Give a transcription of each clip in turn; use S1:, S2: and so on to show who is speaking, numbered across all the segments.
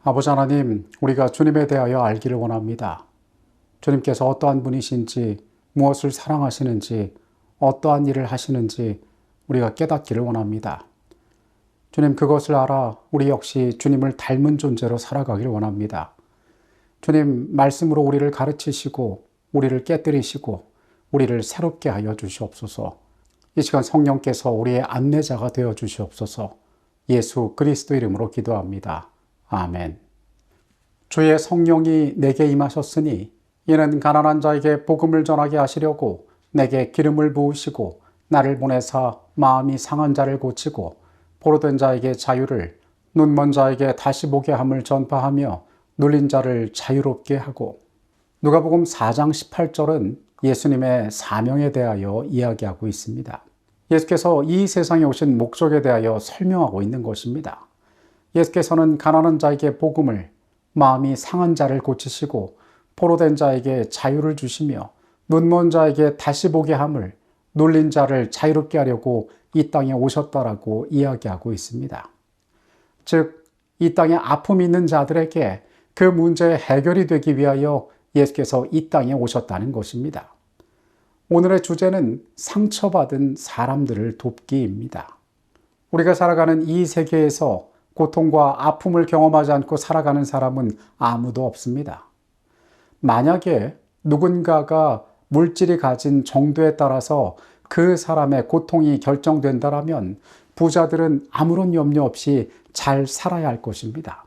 S1: 아버지 하나님, 우리가 주님에 대하여 알기를 원합니다. 주님께서 어떠한 분이신지, 무엇을 사랑하시는지, 어떠한 일을 하시는지 우리가 깨닫기를 원합니다. 주님, 그것을 알아 우리 역시 주님을 닮은 존재로 살아가기를 원합니다. 주님, 말씀으로 우리를 가르치시고 우리를 깨뜨리시고 우리를 새롭게 하여 주시옵소서. 이 시간 성령께서 우리의 안내자가 되어 주시옵소서. 예수 그리스도 이름으로 기도합니다. 아멘. 주의 성령이 내게 임하셨으니 이는 가난한 자에게 복음을 전하게 하시려고 내게 기름을 부으시고 나를 보내사 마음이 상한 자를 고치고 포로된 자에게 자유를, 눈먼 자에게 다시 보게 함을 전파하며 눌린 자를 자유롭게 하고. 누가복음 4장 18절은 예수님의 사명에 대하여 이야기하고 있습니다. 예수께서 이 세상에 오신 목적에 대하여 설명하고 있는 것입니다. 예수께서는 가난한 자에게 복음을, 마음이 상한 자를 고치시고 포로된 자에게 자유를 주시며 눈먼 자에게 다시 보게 함을, 눌린 자를 자유롭게 하려고 이 땅에 오셨다라고 이야기하고 있습니다. 즉, 이 땅에 아픔이 있는 자들에게 그 문제의 해결이 되기 위하여 예수께서 이 땅에 오셨다는 것입니다. 오늘의 주제는 상처받은 사람들을 돕기입니다. 우리가 살아가는 이 세계에서 고통과 아픔을 경험하지 않고 살아가는 사람은 아무도 없습니다. 만약에 누군가가 물질이 가진 정도에 따라서 그 사람의 고통이 결정된다면 부자들은 아무런 염려 없이 잘 살아야 할 것입니다.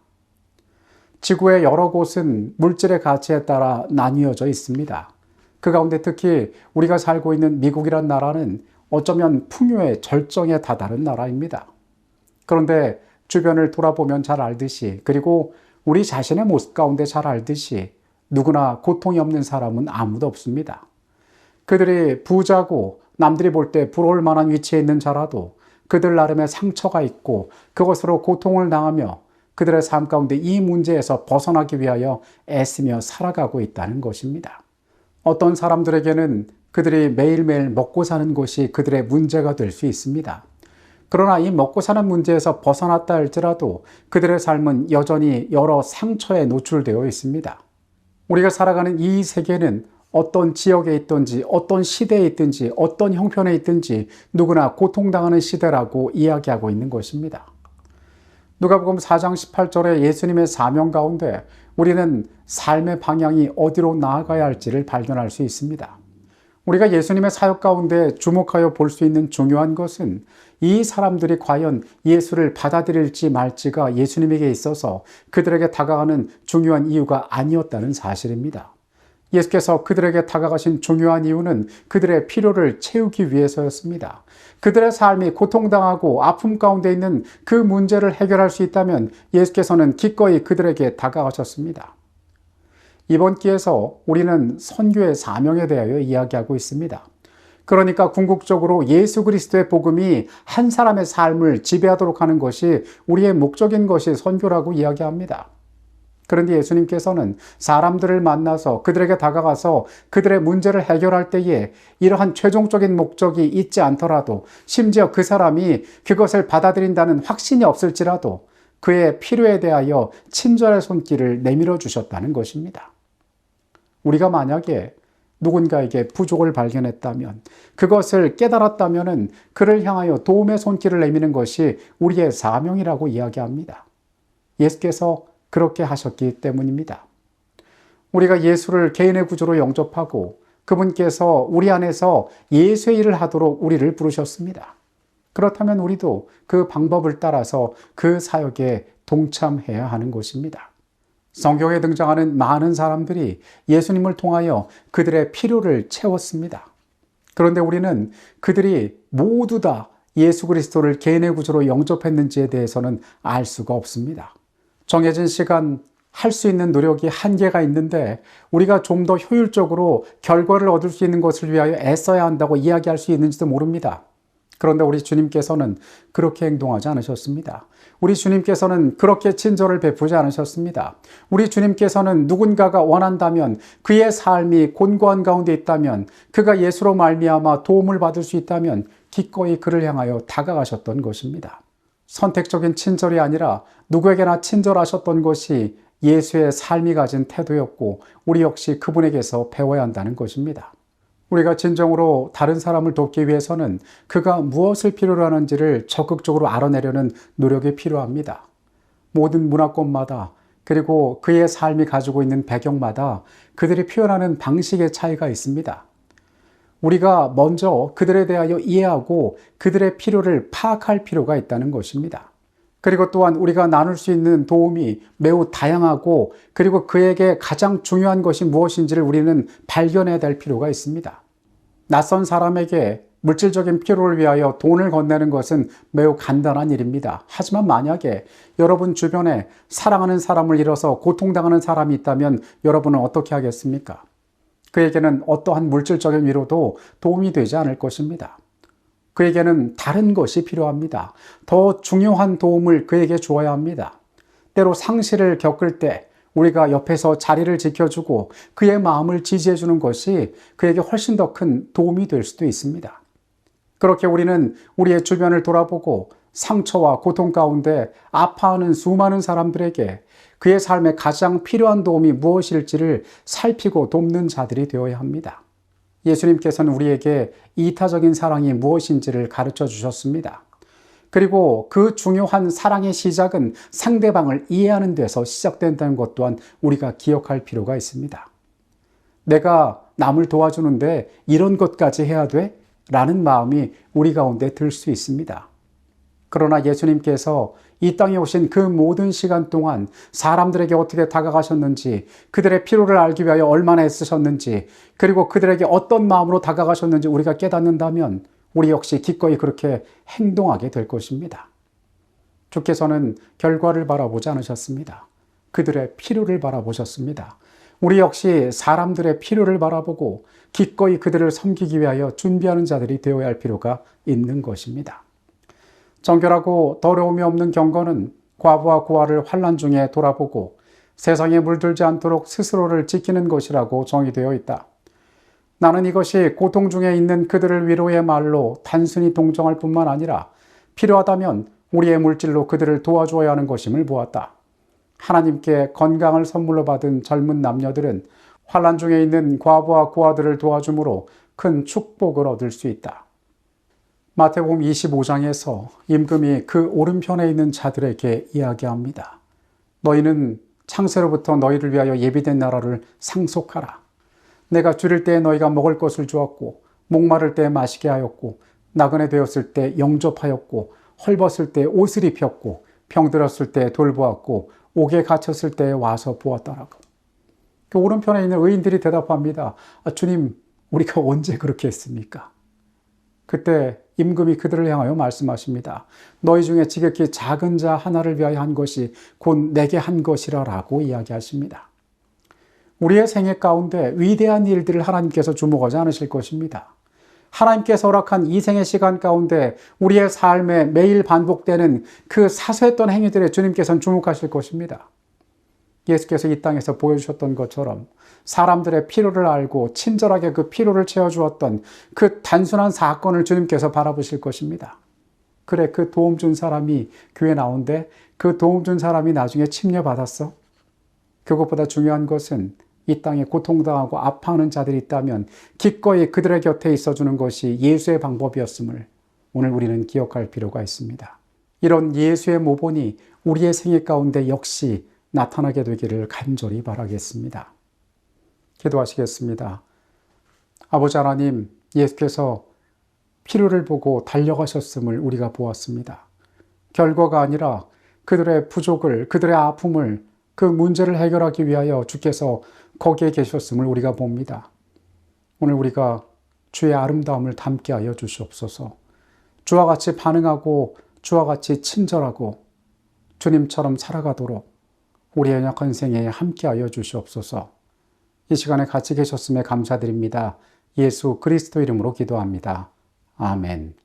S1: 지구의 여러 곳은 물질의 가치에 따라 나뉘어져 있습니다. 그 가운데 특히 우리가 살고 있는 미국이란 나라는 어쩌면 풍요의 절정에 다다른 나라입니다. 그런데 주변을 돌아보면 잘 알듯이, 그리고 우리 자신의 모습 가운데 잘 알듯이 누구나 고통이 없는 사람은 아무도 없습니다. 그들이 부자고 남들이 볼 때 부러울 만한 위치에 있는 자라도 그들 나름의 상처가 있고 그것으로 고통을 당하며 그들의 삶 가운데 이 문제에서 벗어나기 위하여 애쓰며 살아가고 있다는 것입니다. 어떤 사람들에게는 그들이 매일매일 먹고 사는 것이 그들의 문제가 될 수 있습니다. 그러나 이 먹고 사는 문제에서 벗어났다 할지라도 그들의 삶은 여전히 여러 상처에 노출되어 있습니다. 우리가 살아가는 이 세계는 어떤 지역에 있든지 어떤 시대에 있든지 어떤 형편에 있든지 누구나 고통당하는 시대라고 이야기하고 있는 것입니다. 누가복음 4장 18절에 예수님의 사명 가운데 우리는 삶의 방향이 어디로 나아가야 할지를 발견할 수 있습니다. 우리가 예수님의 사역 가운데 주목하여 볼 수 있는 중요한 것은 이 사람들이 과연 예수를 받아들일지 말지가 예수님에게 있어서 그들에게 다가가는 중요한 이유가 아니었다는 사실입니다. 예수께서 그들에게 다가가신 중요한 이유는 그들의 필요를 채우기 위해서였습니다. 그들의 삶이 고통당하고 아픔 가운데 있는 그 문제를 해결할 수 있다면 예수께서는 기꺼이 그들에게 다가가셨습니다. 이번 기회에서 우리는 선교의 사명에 대하여 이야기하고 있습니다. 그러니까 궁극적으로 예수 그리스도의 복음이 한 사람의 삶을 지배하도록 하는 것이 우리의 목적인 것이 선교라고 이야기합니다. 그런데 예수님께서는 사람들을 만나서 그들에게 다가가서 그들의 문제를 해결할 때에 이러한 최종적인 목적이 있지 않더라도, 심지어 그 사람이 그것을 받아들인다는 확신이 없을지라도 그의 필요에 대하여 친절의 손길을 내밀어 주셨다는 것입니다. 우리가 만약에 누군가에게 부족을 발견했다면, 그것을 깨달았다면 그를 향하여 도움의 손길을 내미는 것이 우리의 사명이라고 이야기합니다. 예수께서 그렇게 하셨기 때문입니다. 우리가 예수를 개인의 구주로 영접하고 그분께서 우리 안에서 예수의 일을 하도록 우리를 부르셨습니다. 그렇다면 우리도 그 방법을 따라서 그 사역에 동참해야 하는 것입니다. 성경에 등장하는 많은 사람들이 예수님을 통하여 그들의 필요를 채웠습니다. 그런데 우리는 그들이 모두 다 예수 그리스도를 개인의 구주로 영접했는지에 대해서는 알 수가 없습니다. 정해진 시간, 할 수 있는 노력이 한계가 있는데 우리가 좀 더 효율적으로 결과를 얻을 수 있는 것을 위하여 애써야 한다고 이야기할 수 있는지도 모릅니다. 그런데 우리 주님께서는 그렇게 행동하지 않으셨습니다. 우리 주님께서는 그렇게 친절을 베푸지 않으셨습니다. 우리 주님께서는 누군가가 원한다면, 그의 삶이 곤고한 가운데 있다면, 그가 예수로 말미암아 도움을 받을 수 있다면 기꺼이 그를 향하여 다가가셨던 것입니다. 선택적인 친절이 아니라 누구에게나 친절하셨던 것이 예수의 삶이 가진 태도였고 우리 역시 그분에게서 배워야 한다는 것입니다. 우리가 진정으로 다른 사람을 돕기 위해서는 그가 무엇을 필요로 하는지를 적극적으로 알아내려는 노력이 필요합니다. 모든 문화권마다 그리고 그의 삶이 가지고 있는 배경마다 그들이 표현하는 방식의 차이가 있습니다. 우리가 먼저 그들에 대하여 이해하고 그들의 필요를 파악할 필요가 있다는 것입니다. 그리고 또한 우리가 나눌 수 있는 도움이 매우 다양하고 그리고 그에게 가장 중요한 것이 무엇인지를 우리는 발견해야 될 필요가 있습니다. 낯선 사람에게 물질적인 필요를 위하여 돈을 건네는 것은 매우 간단한 일입니다. 하지만 만약에 여러분 주변에 사랑하는 사람을 잃어서 고통당하는 사람이 있다면 여러분은 어떻게 하겠습니까? 그에게는 어떠한 물질적인 위로도 도움이 되지 않을 것입니다. 그에게는 다른 것이 필요합니다. 더 중요한 도움을 그에게 주어야 합니다. 때로 상실을 겪을 때 우리가 옆에서 자리를 지켜주고 그의 마음을 지지해주는 것이 그에게 훨씬 더 큰 도움이 될 수도 있습니다. 그렇게 우리는 우리의 주변을 돌아보고 상처와 고통 가운데 아파하는 수많은 사람들에게 그의 삶에 가장 필요한 도움이 무엇일지를 살피고 돕는 자들이 되어야 합니다. 예수님께서는 우리에게 이타적인 사랑이 무엇인지를 가르쳐 주셨습니다. 그리고 그 중요한 사랑의 시작은 상대방을 이해하는 데서 시작된다는 것 또한 우리가 기억할 필요가 있습니다. 내가 남을 도와주는데 이런 것까지 해야 돼? 라는 마음이 우리 가운데 들 수 있습니다. 그러나 예수님께서 이 땅에 오신 그 모든 시간 동안 사람들에게 어떻게 다가가셨는지, 그들의 필요를 알기 위하여 얼마나 애쓰셨는지, 그리고 그들에게 어떤 마음으로 다가가셨는지 우리가 깨닫는다면 우리 역시 기꺼이 그렇게 행동하게 될 것입니다. 주께서는 결과를 바라보지 않으셨습니다. 그들의 필요를 바라보셨습니다. 우리 역시 사람들의 필요를 바라보고 기꺼이 그들을 섬기기 위하여 준비하는 자들이 되어야 할 필요가 있는 것입니다. 정결하고 더러움이 없는 경건은 과부와 고아를 환난 중에 돌아보고 세상에 물들지 않도록 스스로를 지키는 것이라고 정의되어 있다. 나는 이것이 고통 중에 있는 그들을 위로의 말로 단순히 동정할 뿐만 아니라 필요하다면 우리의 물질로 그들을 도와주어야 하는 것임을 보았다. 하나님께 건강을 선물로 받은 젊은 남녀들은 환난 중에 있는 과부와 고아들을 도와줌으로 큰 축복을 얻을 수 있다. 마태복음 25장에서 임금이 그 오른편에 있는 자들에게 이야기합니다. 너희는 창세로부터 너희를 위하여 예비된 나라를 상속하라. 내가 줄일 때에 너희가 먹을 것을 주었고 목마를 때에 마시게 하였고 나그네 되었을 때 영접하였고 헐벗을 때 옷을 입혔고 병들었을 때 돌보았고 옥에 갇혔을 때에 와서 보았다라고. 그 오른편에 있는 의인들이 대답합니다. 주님, 우리가 언제 그렇게 했습니까? 그때 임금이 그들을 향하여 말씀하십니다. 너희 중에 지극히 작은 자 하나를 위하여 한 것이 곧 내게 한 것이라라고 이야기하십니다. 우리의 생애 가운데 위대한 일들을 하나님께서 주목하지 않으실 것입니다. 하나님께서 허락한 이 생의 시간 가운데 우리의 삶에 매일 반복되는 그 사소했던 행위들에 주님께서는 주목하실 것입니다. 예수께서 이 땅에서 보여주셨던 것처럼 사람들의 필요를 알고 친절하게 그 필요를 채워주었던 그 단순한 사건을 주님께서 바라보실 것입니다. 그래, 그 도움 준 사람이 교회 나온데 그 도움 준 사람이 나중에 침례받았어? 그것보다 중요한 것은 이 땅에 고통당하고 아파하는 자들이 있다면 기꺼이 그들의 곁에 있어주는 것이 예수의 방법이었음을 오늘 우리는 기억할 필요가 있습니다. 이런 예수의 모본이 우리의 생애 가운데 역시 나타나게 되기를 간절히 바라겠습니다. 기도하시겠습니다. 아버지 하나님, 예수께서 필요를 보고 달려가셨음을 우리가 보았습니다. 결과가 아니라 그들의 부족을, 그들의 아픔을, 그 문제를 해결하기 위하여 주께서 거기에 계셨음을 우리가 봅니다. 오늘 우리가 주의 아름다움을 담게 하여 주시옵소서. 주와 같이 반응하고 주와 같이 친절하고 주님처럼 살아가도록 우리의 연약한 생애에 함께하여 주시옵소서. 이 시간에 같이 계셨음에 감사드립니다. 예수 그리스도 이름으로 기도합니다. 아멘.